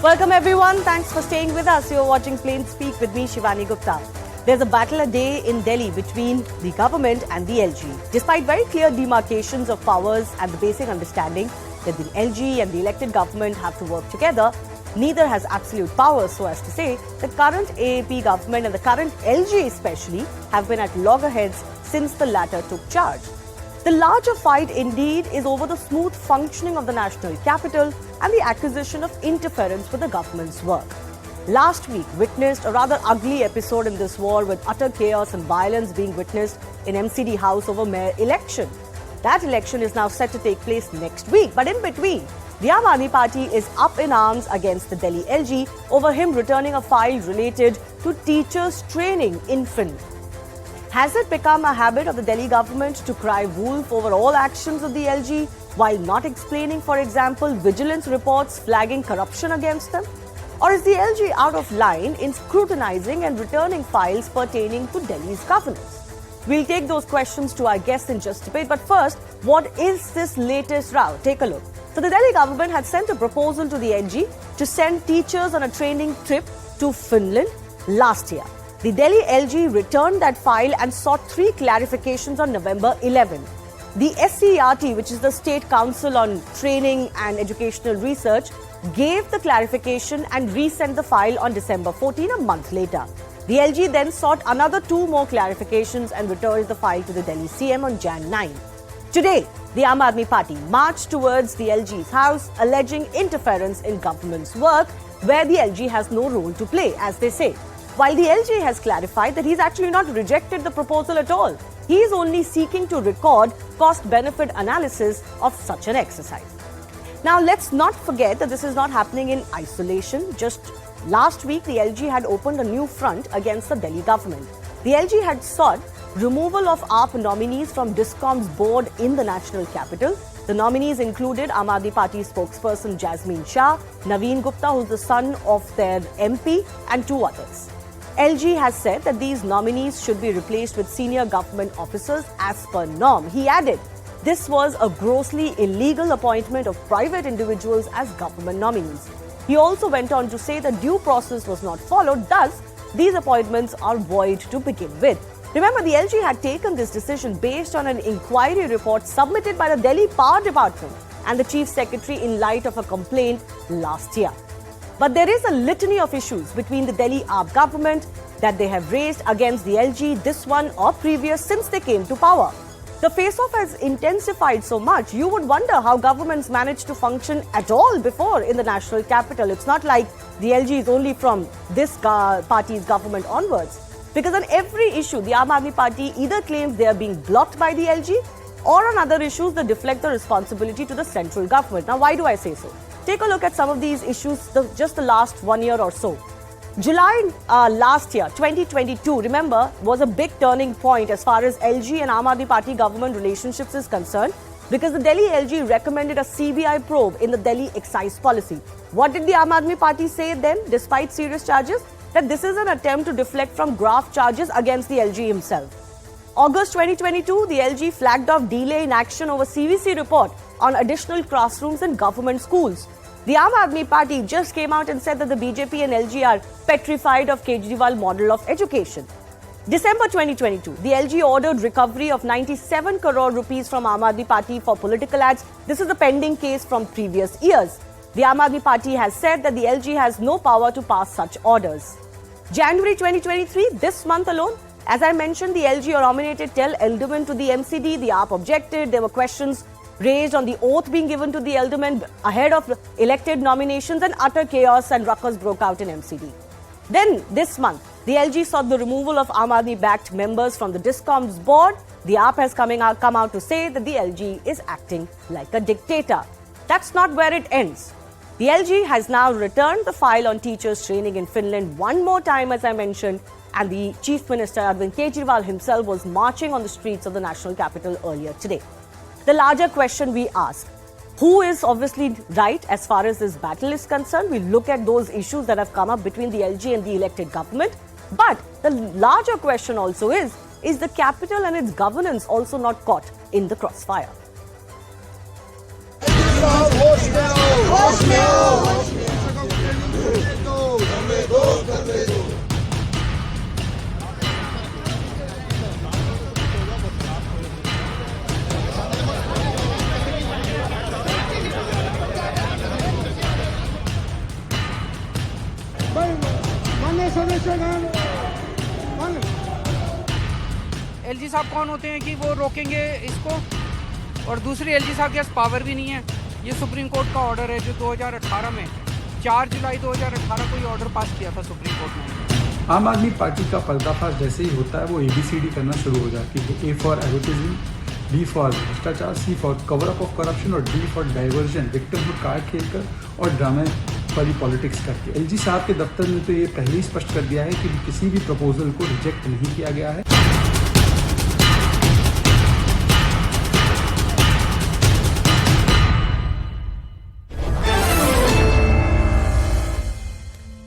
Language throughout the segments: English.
Welcome everyone. Thanks for staying with us. You're watching Plain Speak with me, Shivani Gupta. There's a battle a day in Delhi between the government and the LG. Despite very clear demarcations of powers and the basic understanding that the LG and the elected government have to work together, neither has absolute power, so as to say. The current AAP government and the current LG especially have been at loggerheads since the latter took charge. The larger fight indeed is over the smooth functioning of the national capital and the accusation of interference with the government's work. Last week witnessed a rather ugly episode in this war, with utter chaos and violence being witnessed in MCD House over mayor election. That election is now set to take place next week, but in between, the Aam Aadmi Party is up in arms against the Delhi LG over him returning a file related to teachers' training in Finland. Has it become a habit of the Delhi government to cry wolf over all actions of the LG while not explaining, for example, vigilance reports flagging corruption against them? Or is the LG out of line in scrutinizing and returning files pertaining to Delhi's governance? We'll take those questions to our guests in just a bit. But first, what is this latest row? Take a look. So the Delhi government had sent a proposal to the LG to send teachers on a training trip to Finland last year. The Delhi LG returned that file and sought 3 clarifications on November 11. The SCERT, which is the State Council on Training and Educational Research, gave the clarification and resent the file on December 14, a month later. The LG then sought another 2 more clarifications and returned the file to the Delhi CM on Jan 9. Today, the Aam Aadmi Party marched towards the LG's house, alleging interference in government's work, where the LG has no role to play, as they say. While the LG has clarified that he's actually not rejected the proposal at all. He is only seeking to record cost-benefit analysis of such an exercise. Now, let's not forget that this is not happening in isolation. Just last week, the LG had opened a new front against the Delhi government. The LG had sought removal of AAP nominees from DISCOM's board in the national capital. The nominees included Aam Aadmi Party spokesperson Jasmine Shah, Naveen Gupta, who's the son of their MP, and 2 others. LG has said that these nominees should be replaced with senior government officers as per norm. He added, this was a grossly illegal appointment of private individuals as government nominees. He also went on to say that due process was not followed, thus these appointments are void to begin with. Remember, the LG had taken this decision based on an inquiry report submitted by the Delhi Power Department and the Chief Secretary in light of a complaint last year. But there is a litany of issues between the Delhi AAP government that they have raised against the LG, this one or previous, since they came to power. The face-off has intensified so much, you would wonder how governments managed to function at all before in the national capital. It's not like the LG is only from this party's government onwards. Because on every issue, the Aam Aadmi Party either claims they are being blocked by the LG, or on other issues, they deflect the responsibility to the central government. Now, why do I say so? Take a look at some of these issues just the last 1 year or so. July last year, 2022, remember, was a big turning point as far as LG and Aam Aadmi Party government relationships is concerned, because the Delhi LG recommended a CBI probe in the Delhi excise policy. What did the Aam Aadmi Party say then, despite serious charges? That this is an attempt to deflect from graft charges against the LG himself. August 2022, the LG flagged off delay in action over CVC report on additional classrooms in government schools. The Aam Aadmi Party just came out and said that the BJP and LG are petrified of Kejriwal model of education. December 2022, the LG ordered recovery of 97 crore rupees from Aam Aadmi Party for political ads. This is a pending case from previous years. The Aam Aadmi Party has said that the LG has no power to pass such orders. January 2023, this month alone, as I mentioned, the LG nominated 10 aldermen to the MCD. The AAP objected. There were questions raised on the oath being given to the aldermen ahead of elected nominations, and utter chaos and ruckus broke out in MCD. Then, this month, the LG sought the removal of Aam Aadmi-backed members from the DISCOM's board. The AAP has come out to say that the LG is acting like a dictator. That's not where it ends. The LG has now returned the file on teachers' training in Finland one more time, as I mentioned, and the Chief Minister Arvind Kejriwal himself was marching on the streets of the national capital earlier today. The larger question we ask, who is obviously right as far as this battle is concerned? We look at those issues that have come up between the LG and the elected government. But the larger question also is the capital and its governance also not caught in the crossfire? LG साहब कौन होते हैं कि वो रोकेंगे इसको? और दूसरी, एलजी साहब के पास पावर भी नहीं है। ये सुप्रीम कोर्ट का ऑर्डर है जो 2018 में 4 जुलाई 2018 को ये ऑर्डर पास किया था सुप्रीम कोर्ट ने। आम आदमी पार्टी का पर्दाफाश जैसे ही होता है वो ABCD करना शुरू हो जाती है। A for advertising, B for भ्रष्टाचार, C for cover up of corruption और D for diversion, victimhood card खेलकर और ड्रामे वाली पॉलिटिक्स करके। LG साहब के दफ्तर ने तो ये पहले ही स्पष्ट कर दिया है कि किसी भी प्रपोजल को रिजेक्ट नहीं किया गया है।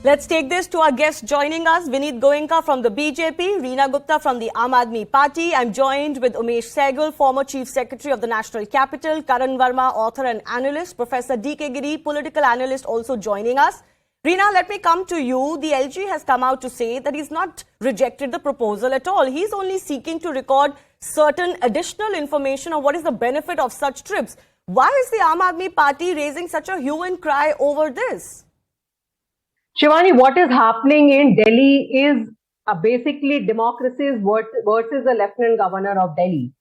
Let's take this to our guests joining us. Vinai Goenka from the BJP, Reena Gupta from the Aam Aadmi Party. I'm joined with Umesh Sehgal, former Chief Secretary of the National Capital, Karan Verma, author and analyst, Professor D.K. Giri, political analyst, also joining us. Reena, let me come to you. The LG has come out to say that he's not rejected the proposal at all. He's only seeking to record certain additional information on what is the benefit of such trips. Why is the Aam Aadmi Party raising such a hue and cry over this? Shivani, what is happening in Delhi is basically democracies versus the Lieutenant Governor of Delhi.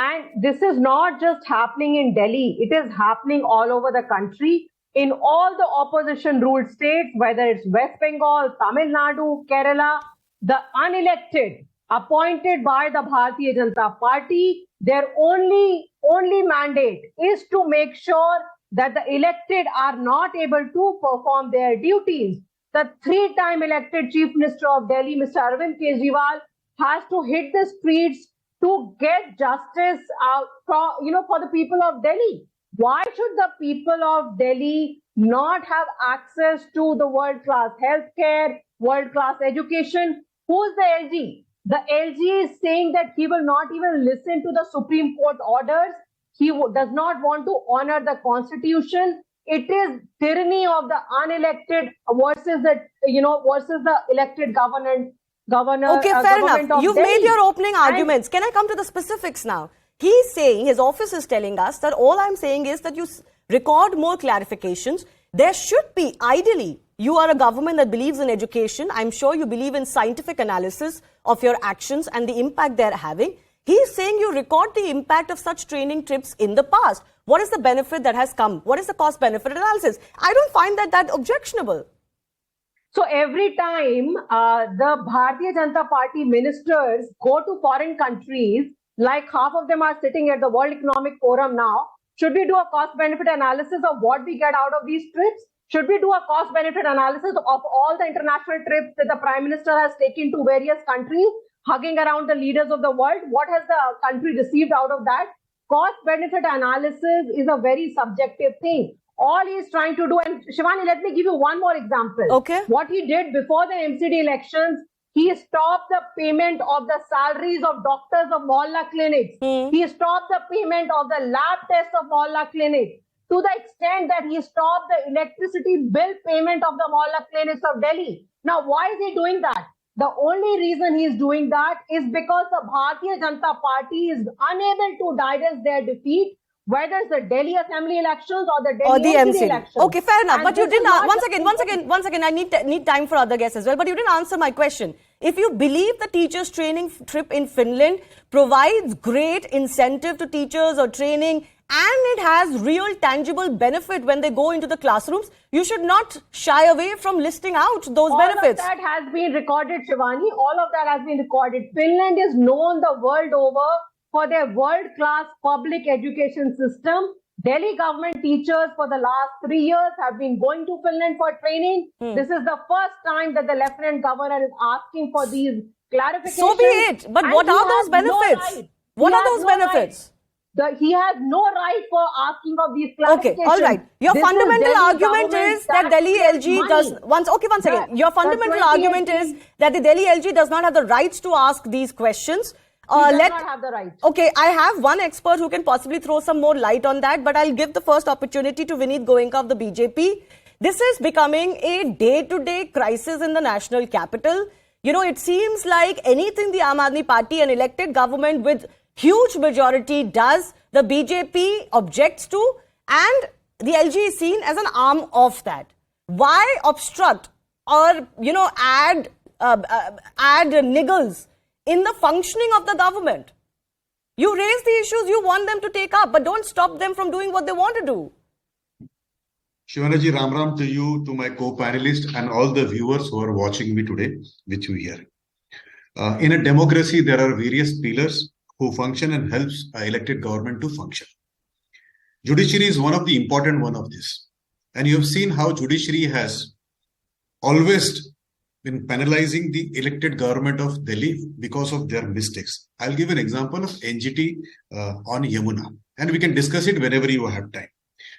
And this is not just happening in Delhi, it is happening all over the country, in all the opposition ruled states, whether it's West Bengal, Tamil Nadu, Kerala, the unelected, appointed by the Bharatiya Janata Party, their only mandate is to make sure that the elected are not able to perform their duties. The 3-time elected Chief Minister of Delhi, Mr. Arvind Kejriwal, has to hit the streets to get justice for the people of Delhi. Why should the people of Delhi not have access to the world-class healthcare, world-class education? Who's the LG? The LG is saying that he will not even listen to the Supreme Court orders. He does not want to honor the Constitution. It is tyranny of the unelected versus the elected governor. Okay, fair enough. You've made your opening arguments. Can I come to the specifics now? He's saying, his office is telling us that all I'm saying is that you record more clarifications. There should be, ideally, you are a government that believes in education. I'm sure you believe in scientific analysis of your actions and the impact they're having. He's saying you record the impact of such training trips in the past. What is the benefit that has come? What is the cost-benefit analysis? I don't find that objectionable. So every time the Bharatiya Janata Party ministers go to foreign countries, like half of them are sitting at the World Economic Forum now, should we do a cost-benefit analysis of what we get out of these trips? Should we do a cost-benefit analysis of all the international trips that the Prime Minister has taken to various countries, hugging around the leaders of the world? What has the country received out of that? Cost-benefit analysis is a very subjective thing. All he is trying to do, and Shivani, let me give you one more example. Okay. What he did before the MCD elections, he stopped the payment of the salaries of doctors of Mohalla clinics. He stopped the payment of the lab tests of Mohalla clinics, to the extent that he stopped the electricity bill payment of the Mohalla clinics of Delhi. Now, why is he doing that? The only reason he is doing that is because the Bharatiya Janata Party is unable to digest their defeat, whether it's the Delhi Assembly elections or the Delhi MCD elections. Okay, fair enough. And but you didn't. Once again, I need time for other guests as well. But you didn't answer my question. If you believe the teachers' training trip in Finland provides great incentive to teachers or training, and it has real tangible benefit when they go into the classrooms, you should not shy away from listing out those benefits. All of that has been recorded, Shivani. All of that has been recorded. Finland is known the world over for their world-class public education system. Delhi government teachers for the last 3 years have been going to Finland for training. This is the first time that the Lieutenant Governor is asking for these clarifications. So be it. But what are those benefits? What are those benefits? He has no right for asking of these clarifications. Okay, all right. Your fundamental argument is that Delhi LG does... Once again. Your fundamental argument is that the Delhi LG does not have the rights to ask these questions. He does not have the right. Okay, I have one expert who can possibly throw some more light on that, but I'll give the first opportunity to Vinai Goenka of the BJP. This is becoming a day-to-day crisis in the national capital. You know, it seems like anything the Aam Aadmi Party, an elected government with huge majority, does, the BJP objects to, and the LG is seen as an arm of that. Why obstruct or, add add niggles in the functioning of the government. You raise the issues you want them to take up, but don't stop them from doing what they want to do. Shivanaji, Ram Ram to you, to my co-panelists and all the viewers who are watching me today, which you hear. In a democracy, there are various pillars who function and helps elected government to function. Judiciary is one of the important one of this. And you have seen how judiciary has always been penalizing the elected government of Delhi because of their mistakes. I'll give an example of NGT on Yamuna, and we can discuss it whenever you have time.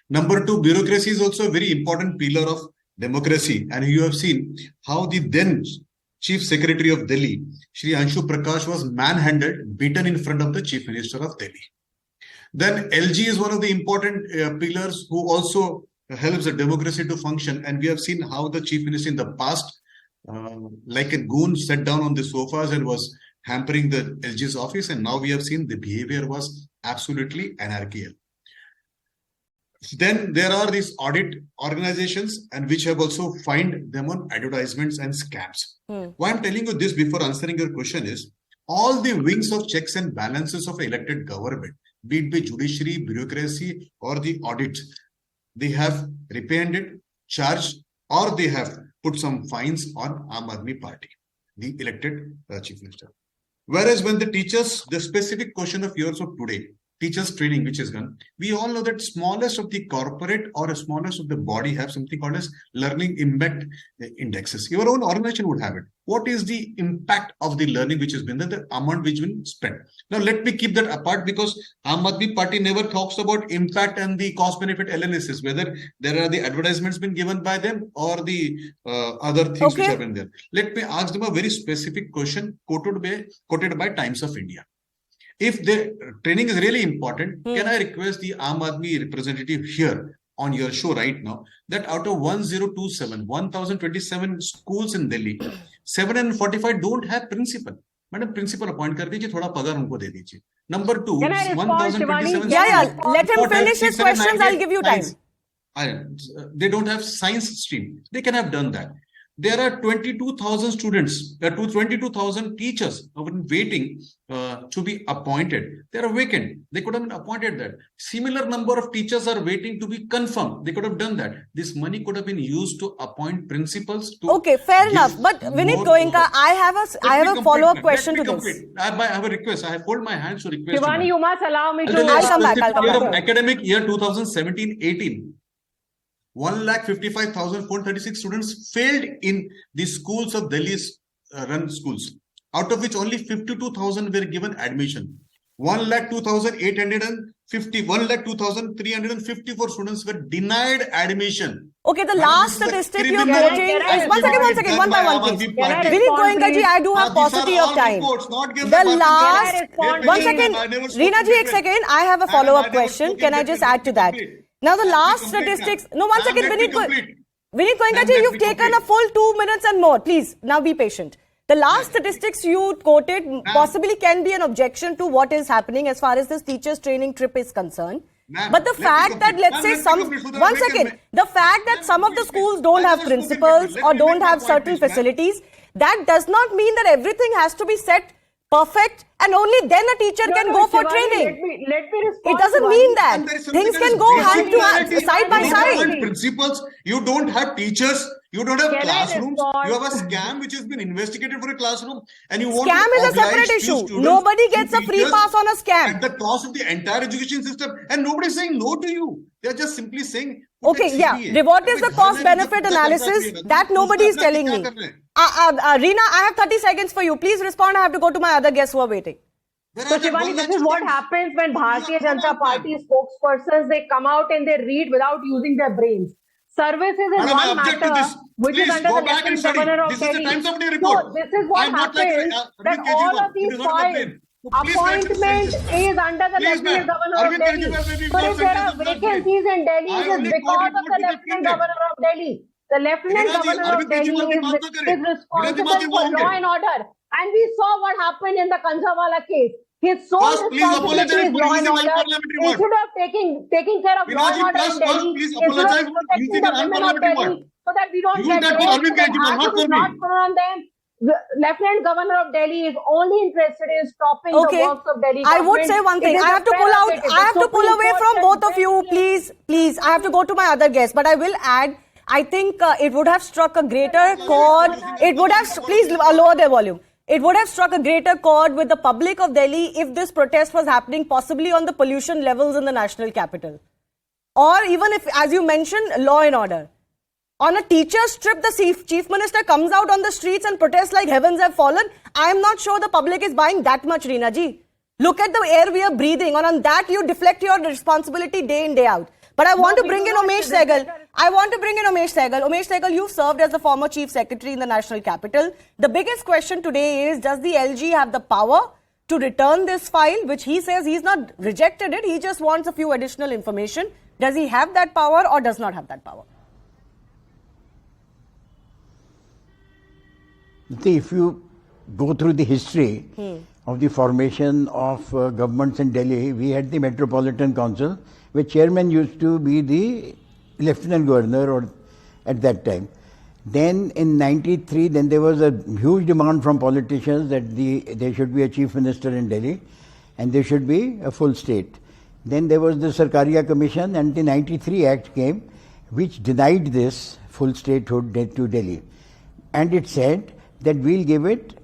Number two, bureaucracy is also a very important pillar of democracy. And you have seen how the then Chief Secretary of Delhi, Shri Anshu Prakash, was manhandled, beaten in front of the Chief Minister of Delhi. Then LG is one of the important pillars who also helps the democracy to function. And we have seen how the Chief Minister in the past, like a goon, sat down on the sofas and was hampering the LG's office. And now we have seen the behavior was absolutely anarchical. Then there are these audit organizations and which have also fined them on advertisements and scams. Why I'm telling you this before answering your question is, all the wings of checks and balances of elected government, be it the judiciary, bureaucracy or the audit, they have repainted, charged, or they have put some fines on Aam Aadmi Party, the elected Chief Minister. Whereas when the teachers, the specific question of yours of today, teachers training which is done, we all know that smallest of the corporate or smallest of the body have something called as learning impact indexes. Your own organization would have it. What is the impact of the learning which has been there, the amount which been spent? Now let me keep that apart because Aam Aadmi Party never talks about impact and the cost benefit analysis, whether there are the advertisements been given by them or the other things which have been there. Let me ask them a very specific question quoted by Times of India. If the training is really important, can I request the Aam Aadmi representative here on your show right now that out of 1027 schools in Delhi, 745 don't have principal. Madam, principal appoint kar dijiye, thoda pagar unko de dijiye. Number two, Can I respond, 1027. Yeah. Let him finish his questions. I'll give you time. They don't have science stream. They can have done that. There are 22,000 students, 22,000 teachers who have been waiting to be appointed. They are vacant. They could have been appointed that. Similar number of teachers are waiting to be confirmed. They could have done that. This money could have been used to appoint principals. Okay, fair enough. But Vinit Goenka, I have a follow-up question to this. I have a request. I have hold my hands to request. Shivani, you must allow me to. I'll come back. Academic year 2017-18. 1,55,436 students failed in the schools of Delhi's run schools, out of which only 52,000 were given admission. 1,02,354 students were denied admission. Okay, the last statistic you're quoting is one second, one by one, please. Vinit Goenka ji, I do have paucity of time. The last, one second, Reena ji, एक second, I have a follow-up question. Can I just add to that? Now the last statistics, no, one second, Vinit Goenka ji, you've taken a full 2 minutes and more. Please, now be patient. The last statistics you quoted possibly can be an objection to what is happening as far as this teachers training trip is concerned. But the fact that, let's say the fact that some of the schools don't have principals or don't have certain facilities, that does not mean that everything has to be set perfect and only then a teacher can go for training. Let me respond. It doesn't mean that. Things can go hand to hand, side by side. Principals, you don't have teachers, you don't have classrooms, you have a scam which has been investigated for a classroom and you want scam to is a separate issue. Nobody gets a free pass on a scam. At the cost of the entire education system and nobody is saying no to you. They are just simply saying, okay, yeah. What is the cost benefit analysis? That nobody is telling me. Reena, I have 30 seconds for you. Please respond. I have to go to my other guests who are waiting. So Shivani, this is what happens when Bharatiya Janata Party spokespersons, they come out and they read without using their brains. Services is one matter which is under the Lieutenant Governor of Delhi. So this is what happens that all of these files, appointment is under the Lieutenant Governor of Delhi. So if there are vacancies in Delhi, it is because of the Lieutenant Governor of Delhi. The Lieutenant Governor of Delhi is responsible for law and order. And we saw what happened in the Kanjawala case. His sole responsibility is law and order. Instead of taking care of law and order in Delhi, instead of protecting the women of Delhi, so that we don't get raped, so that the harm is not put on them. The Lieutenant Governor of Delhi is only interested in stopping the works of Delhi I government. would say one thing. I have to pull out. I have to pull away from both of you, please. Please. I have to go to my other guest, but I will add. I think it would have struck a greater chord. It would have. Please lower their volume. It would have struck a greater chord with the public of Delhi if this protest was happening possibly on the pollution levels in the national capital, or even if, as you mentioned, law and order. On a teacher's trip, the Chief Minister comes out on the streets and protests like heavens have fallen. I am not sure the public is buying that much, Reena ji. Look at the air we are breathing, and on that you deflect your responsibility day in, day out. But I want to bring in Umesh Sehgal. Umesh Sehgal, you've served as the former Chief Secretary in the National Capital. The biggest question today is, does the LG have the power to return this file, which he says he's not rejected it, he just wants a few additional information. Does he have that power or does not have that power? See, if you go through the history of the formation of governments in Delhi, we had the Metropolitan Council, where chairman used to be the Lieutenant Governor or at that time. Then in 93, then there was a huge demand from politicians that there should be a Chief Minister in Delhi and there should be a full state. Then there was the Sarkaria Commission and the 93 Act came, which denied this full statehood to Delhi. And it said that we'll give it,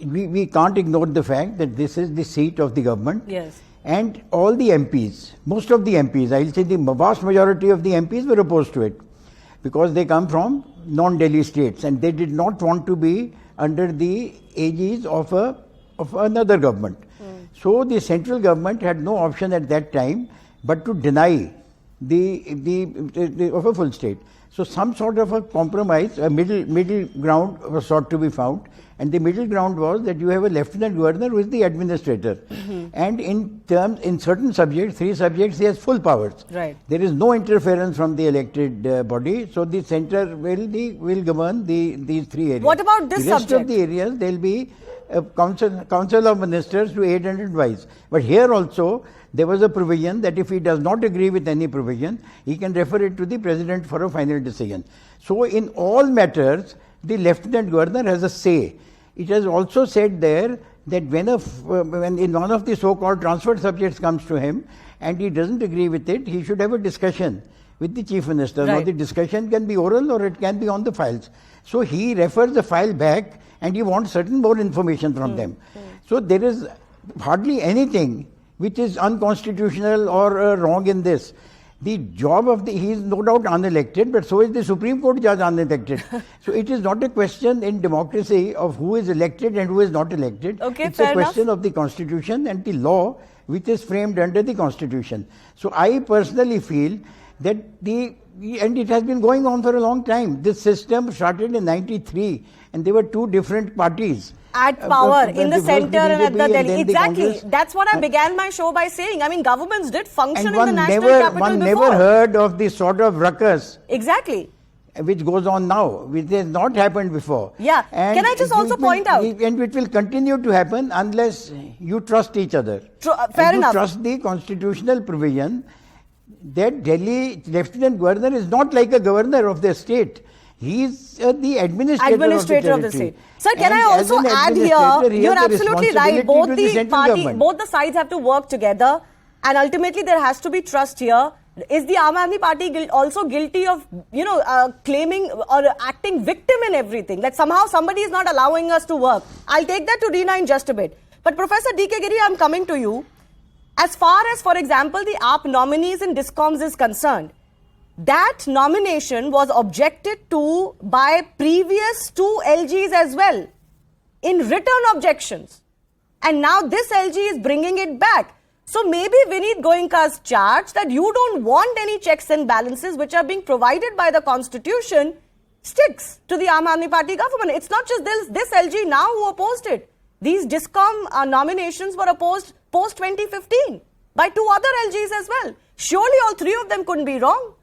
we can't ignore the fact that this is the seat of the government. Yes. And all the MPs, most of the MPs, I'll say the vast majority of the MPs were opposed to it because they come from non-Delhi states and they did not want to be under the aegis of another government. So the central government had no option at that time but to deny of a full state. So some sort of a compromise, a middle ground was sought to be found, and the middle ground was that you have a Lieutenant Governor who is the administrator, and in certain subjects, 3 subjects, he has full powers. Right. There is no interference from the elected body, so the centre will govern these 3 areas. What about this the rest subject? of the areas, there will be a council of ministers to aid and advise. But here also, there was a provision that if he does not agree with any provision, he can refer it to the President for a final decision. So in all matters, the Lieutenant Governor has a say. It has also said there that when in one of the so-called transferred subjects comes to him and he doesn't agree with it, he should have a discussion with the Chief Minister. Right. Now the discussion can be oral or it can be on the files. So he refers the file back and he wants certain more information from them. So there is hardly anything which is unconstitutional or wrong in this. The job of he is no doubt unelected, but so is the Supreme Court judge unelected. So it is not a question in democracy of who is elected and who is not elected. Okay, it's fair a question enough. of the Constitution and the law which is framed under the Constitution. So I personally feel that and it has been going on for a long time. This system started in 93 and there were 2 different parties. At power in the centre and at the BJP Delhi. and Exactly. That's what I began my show by saying. I mean, governments did function And in the national capital one before. never heard of the sort of ruckus Exactly. which goes on now, which has not happened before. Yeah. And Can I just also point out? And it will continue to happen unless you trust each other. Fair and enough. You trust the constitutional provision that Delhi Lieutenant Governor is not like a governor of the state. He is the administrator of the state. Sir, can And I as also an add administrator, here, he you're has the absolutely right. responsibility Both the sides have to work together, and ultimately there has to be trust here. Is the Aam Aadmi Party also guilty of, claiming or acting victim in everything? That somehow somebody is not allowing us to work. I'll take that to Reena in just a bit. But Professor D.K. Giri, I'm coming to you. As far as, for example, the AAP nominees in DISCOMs is concerned, that nomination was objected to by previous 2 LGs as well in written objections. And now this LG is bringing it back. So maybe Vineet Goenka's charge that you don't want any checks and balances which are being provided by the Constitution sticks to the Aam Aadmi Party government. It's not just this LG now who opposed it. These DISCOM nominations were opposed post-2015 by 2 other LGs as well. Surely all 3 of them couldn't be wrong.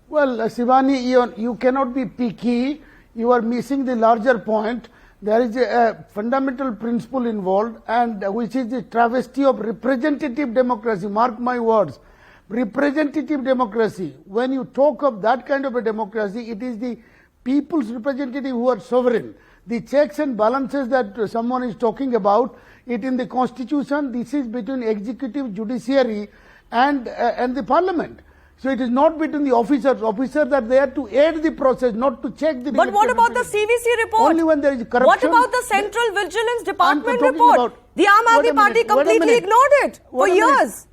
Well, Shivani, you cannot be picky. You are missing the larger point. There is a fundamental principle involved, and which is the travesty of representative democracy. Mark my words. Representative democracy. When you talk of that kind of a democracy, it is the people's representative who are sovereign. The checks and balances that someone is talking about, it in the constitution, this is between executive, judiciary and the parliament. So it is not between the officers. Officers are there to aid the process, not to check the... But what about the CVC report? Only when there is corruption... What about the Central Vigilance Department talking report? about- The Aam Aadmi Party completely ignored it for years.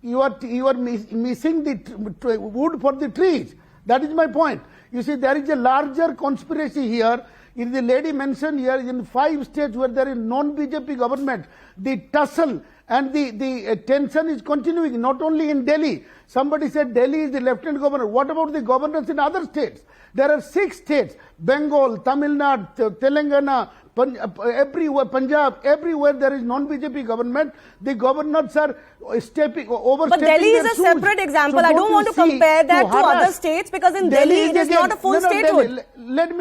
You are missing the wood for the trees. That is my point. You see, there is a larger conspiracy here. In the lady mentioned here, in 5 states where there is non-BJP government, the tussle and the tension is continuing, not only in Delhi. Somebody said Delhi is the lieutenant governor. What about the governors in other states? There are 6 states, Bengal, Tamil Nadu, Telangana, everywhere, Punjab, everywhere there is non-BJP government. The governors are overstepping But Delhi is a separate example. So I don't want to compare that to other states because in Delhi it is not a full statehood. Let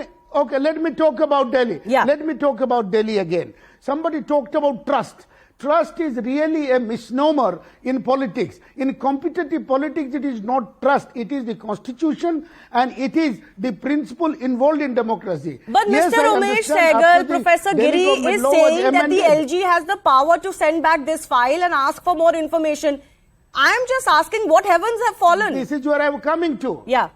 me talk about Delhi. Yeah. Let me talk about Delhi again. Somebody talked about trust. Trust is really a misnomer in politics. In competitive politics, it is not trust. It is the constitution and it is the principle involved in democracy. But Yes, Mr. I Umesh understand Sehgal, after the Professor Delhi Giri government is law was saying that the amended. LG has the power to send back this file and ask for more information. I am just asking what heavens have fallen. This is where I am coming to. Yeah.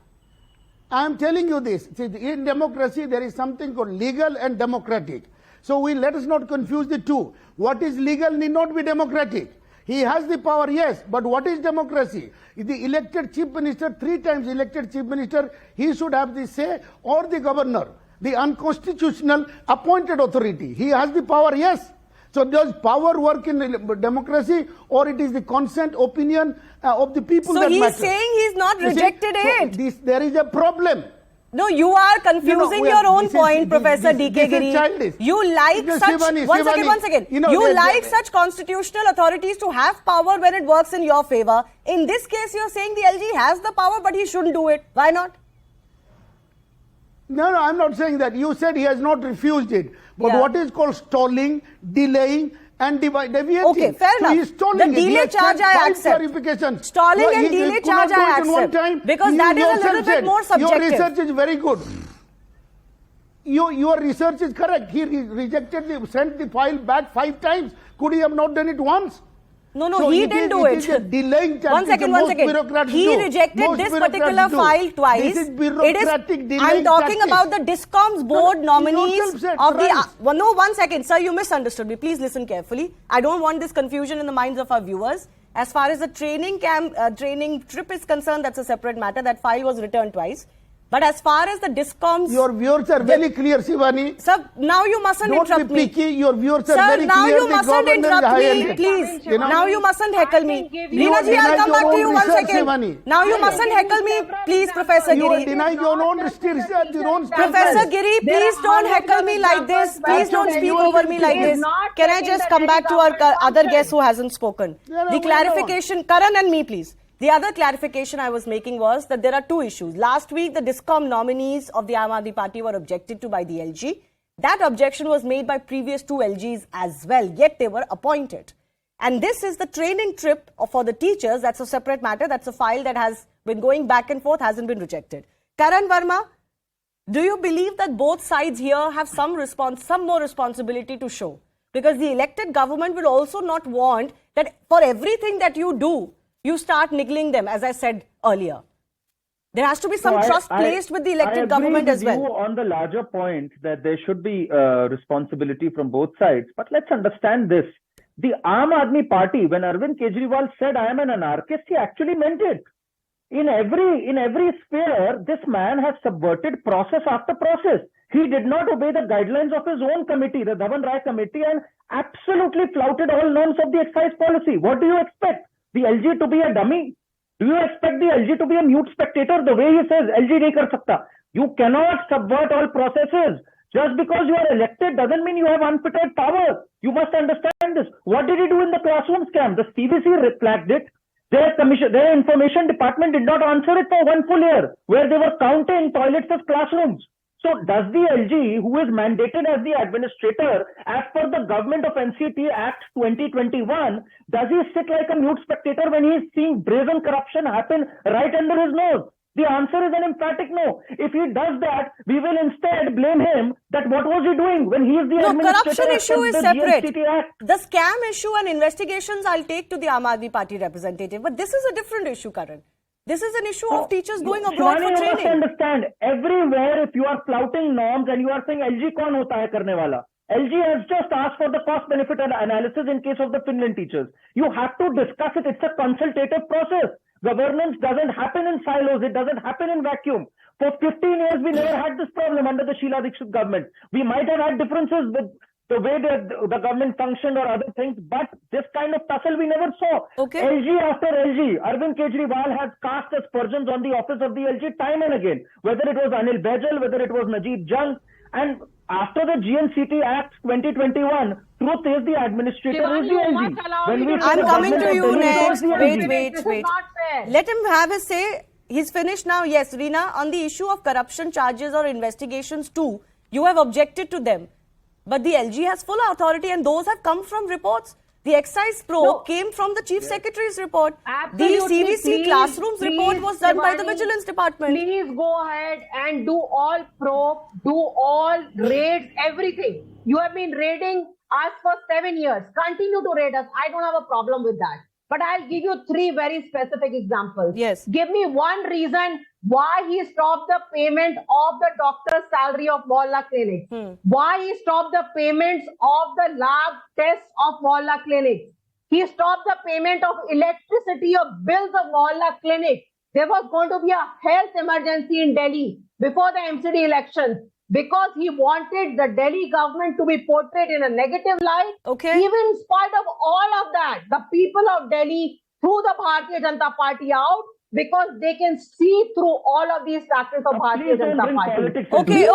I am telling you this. See, in democracy, there is something called legal and democratic. So let us not confuse the two. What is legal need not be democratic. He has the power, yes, but what is democracy? The elected chief minister, 3 times elected chief minister, he should have the say, or the governor, the unconstitutional appointed authority. He has the power, yes. So does power work in democracy, or it is the consent opinion of the people that matter? So he's saying he's not rejected it. There is a problem. No, you are confusing your own point, Professor D.K. Giri. Childish. You like such... One second. You like such constitutional authorities to have power when it works in your favor. In this case, you're saying the LG has the power, but he shouldn't do it. Why not? No, I'm not saying that. You said he has not refused it. But what is called stalling, delaying, and deviating? Okay, fair enough. He's stalling the delay charge I accept. Stalling and delay charge I accept. Because that is a little bit more subjective. Your research is very good. Your research is correct. He sent the file back 5 times. Could he have not done it once? No, so he didn't do it. One second. He rejected this particular file twice. This is bureaucratic delay. I'm talking about the DISCOM's board nominees of the... No, 1 second. Sir, you misunderstood me. Please listen carefully. I don't want this confusion in the minds of our viewers. As far as the training trip is concerned, that's a separate matter. That file was returned twice. But as far as the DISCOMs... Your viewers are very clear, Shivani. Sir, now you mustn't interrupt me. Don't be picky. Your viewers are very clear. Sir, now you mustn't interrupt me, please. Now you mustn't heckle me. Reena ji, I'll come back to you 1 second. Now you mustn't heckle me, please, Professor Giri. You deny your own research, your own Professor Giri, please don't heckle me like this. Please don't speak over me like this. Can I just come back to our other guest who hasn't spoken? The clarification, Karan and me, please. The other clarification I was making was that there are 2 issues. Last week, the DISCOM nominees of the Aam Aadmi Party were objected to by the LG. That objection was made by previous 2 LGs as well, yet they were appointed. And this is the training trip for the teachers. That's a separate matter. That's a file that has been going back and forth, hasn't been rejected. Karan Verma, do you believe that both sides here have some more responsibility to show? Because the elected government will also not want that for everything that you do, you start niggling them, as I said earlier. There has to be some trust placed with the elected government as well. I agree with you on the larger point that there should be responsibility from both sides. But let's understand this. The Aam Aadmi Party, when Arvind Kejriwal said, I am an anarchist, he actually meant it. In every sphere, this man has subverted process after process. He did not obey the guidelines of his own committee, the Dhawan Rai committee, and absolutely flouted all norms of the excise policy. What do you expect? The LG to be a dummy? Do you expect the LG to be a mute spectator? The way he says, LG nahi kar sakta. You cannot subvert all processes. Just because you are elected doesn't mean you have unfettered power. You must understand this. What did he do in the classroom scam? The CVC flagged it. Their information department did not answer it for 1 full year, where they were counting toilets as classrooms. So does the LG, who is mandated as the administrator, as per the Government of NCT Act 2021, does he sit like a mute spectator when he is seeing brazen corruption happen right under his nose? The answer is an emphatic no. If he does that, we will instead blame him that what was he doing when he is the No, administrator corruption issue of is the separate. GST Act. The scam issue and investigations I'll take to the Aam Aadmi Party representative. But this is a different issue, Karan. This is an issue of teachers going abroad Shivani, for you must training. understand, everywhere if you are flouting norms and you are saying LG kaun hota hai karne wala, LG has just asked for the cost-benefit analysis in case of the Finland teachers. You have to discuss it. It's a consultative process. Governance doesn't happen in silos. It doesn't happen in vacuum. For 15 years, we never had this problem under the Sheila Dikshit government. We might have had differences with the way the government functioned or other things, but this kind of tussle we never saw. Okay. LG after LG, Arvind Kejriwal has cast aspersions on the office of the LG time and again, whether it was Anil Baijal, whether it was Najib Jung, and after the GNCT Act 2021, truth is the administrator is the LG. I'm coming to you next. Wait. This is not fair. Let him have his say. He's finished now. Yes, Reena, on the issue of corruption charges or investigations too, you have objected to them. But the LG has full authority and those have come from reports. The excise probe came from the Chief Secretary's report. Absolutely. The CVC classrooms report was done by the Vigilance Department. Please go ahead and do all probe, do all raids, everything. You have been raiding us for 7 years. Continue to raid us. I don't have a problem with that. But I'll give you 3 very specific examples. Yes. Give me one reason why he stopped the payment of the doctor's salary of Mohalla clinics. Why he stopped the payments of the lab tests of Mohalla clinics. He stopped the payment of electricity of bills of Mohalla clinics. There was going to be a health emergency in Delhi before the MCD elections because he wanted the Delhi government to be portrayed in a negative light. Okay. Even in spite of all of that, the people of Delhi threw the Bharatiya Janata Party out because they can see through all of these tactics of Bharatiya Janata Party. Okay.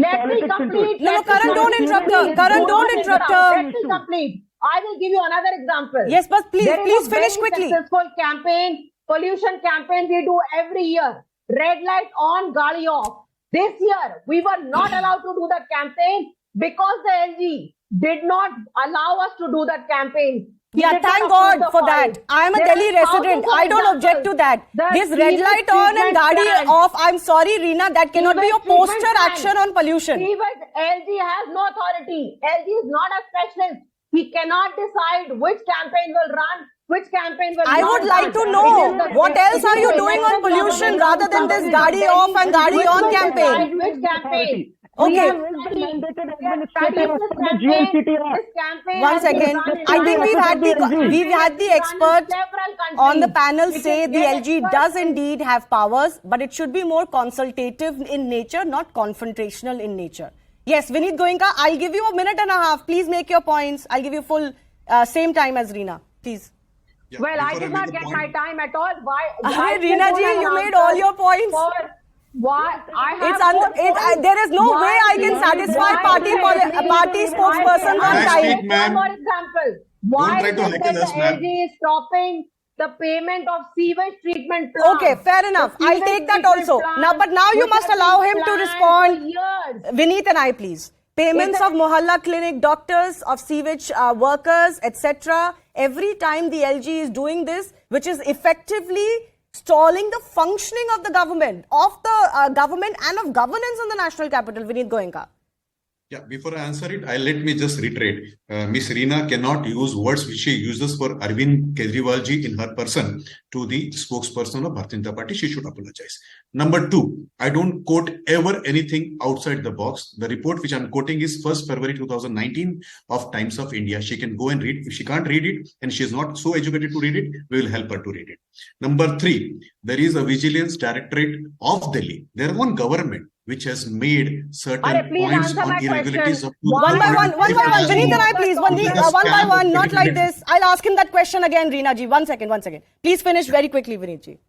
Let me complete. No, Karan, don't interrupt her. Karan, don't interrupt her. Let me complete. I will give you another example. Yes, but please There finish is a quickly. very successful campaign, pollution campaign we do every year. Red light on, Gali off. This year, we were not allowed to do that campaign because the LG did not allow us to do that campaign. Yeah, thank God for that. I am a Delhi resident. I don't object to that. This red light on and Gadi off, I'm sorry, Reena, that cannot be a poster action on pollution. LG has no authority. LG is not a specialist. He cannot decide which campaign will run, which campaign will I would like to know what else are you doing on pollution rather than this Gadi off and Gadi on campaign? Which campaign? Okay. One second. I think we've had the experts on the panel say the LG does indeed have powers, but it should be more consultative in nature, not confrontational in nature. Yes, Vineet Goenka, I'll give you a minute and a half. Please make your points. I'll give you full same time as Reena. Please. Yeah, well, I did not get my time at all. Why Reena ji, you made all your points. Why? There is no way I can satisfy party spokespersons on time. Ma'am. For example, why is it that the LG is stopping the payment of sewage treatment plants? Okay, fair enough. I'll take that also. But now you must allow him to respond. Vineet and I, please. Payments of Mohalla clinic doctors, of sewage workers, etc. Every time the LG is doing this, which is effectively stalling the functioning of the government, and of governance in the national capital. Vineet Goenka. Yeah, before I answer it, let me just reiterate. Miss Reena cannot use words which she uses for Arvind Kejriwal ji in her person to the spokesperson of Bharatiya Janata Party. She should apologize. Number 2, I don't quote ever anything outside the box. The report which I'm quoting is 1st February 2019 of Times of India. She can go and read. If she can't read it and she is not so educated to read it, we will help her to read it. Number 3, there is a Vigilance Directorate of Delhi, their own government, which has made certain points on irregularities of one by one. Vineet and I, please. One by one, not like this. I'll ask him that question again, Reena ji. One second. Please finish very quickly, Vineet ji.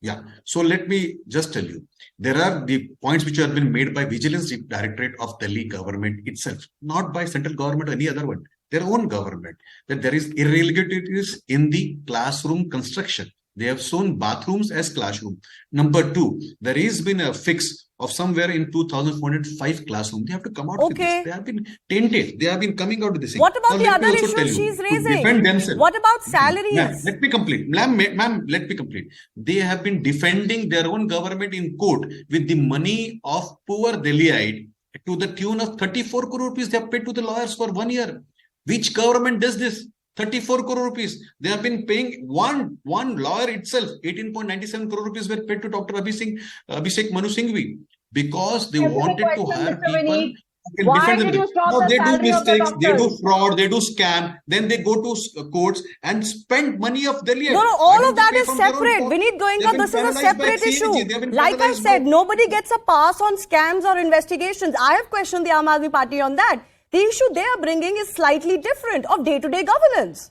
Yeah. So let me just tell you, there are the points which have been made by Vigilance Directorate of Delhi government itself, not by central government or any other one, their own government, that there is irregularities in the classroom construction. They have shown bathrooms as classroom. Number 2, there has been a fix of somewhere in 2,405 classroom. They have to come out with Okay. this. They have been tainted. They have been coming out with this. What about Now, the let me other also tell issues you, she's to raising? defend themselves. What about Ma'am, salaries? let me complete. Ma'am, let me complete. They have been defending their own government in court with the money of poor Delhiite to the tune of 34 crore rupees they have paid to the lawyers for 1 year. Which government does this? 34 crore rupees. They have been paying one lawyer itself. 18.97 crore rupees were paid to Dr. Abhishek Manu Singhvi because they wanted to hire people. Why did you stop no, the they do salary of the mistakes, they do doctors? fraud, they do scam, then they go to courts and spend money of Delhi. No, all of that is separate. Vinit Goenka, this is a separate issue. Like I said, nobody gets a pass on scams or investigations. I have questioned the Aam Aadmi Party on that. The issue they are bringing is slightly different of day-to-day governance.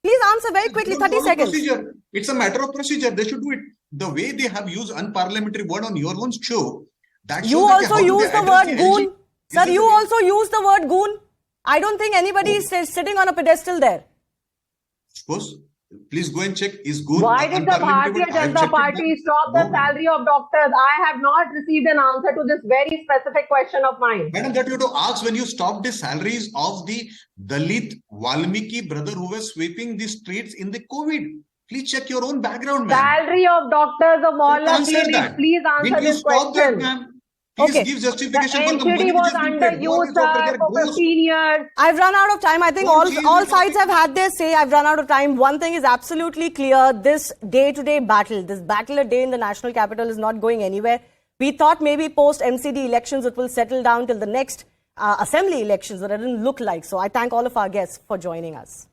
Please answer very quickly, 30 seconds. Procedure. It's a matter of procedure. They should do it. The way they have used unparliamentary word on your own show. That You also use the word goon. Sir, you also use the word goon. I don't think anybody is sitting on a pedestal there. Of course. Please go and check. Is goon Why did the Bharatiya Janata Party stop the salary of doctors? I have not received an answer to this very specific question of mine. Madam, that you have to ask when you stopped the salaries of the Dalit Valmiki brother who was sweeping the streets in the COVID. Please check your own background, ma'am. Salary of doctors of all clinics. Please answer this question. That, ma'am? Please give justification for the money NCD was underused for 15 years. I've run out of time. I think all sides have had their say. I've run out of time. One thing is absolutely clear. This day-to-day battle, this battle a day in the national capital is not going anywhere. We thought maybe post-MCD elections it will settle down till the next assembly elections, but it didn't look like. So I thank all of our guests for joining us.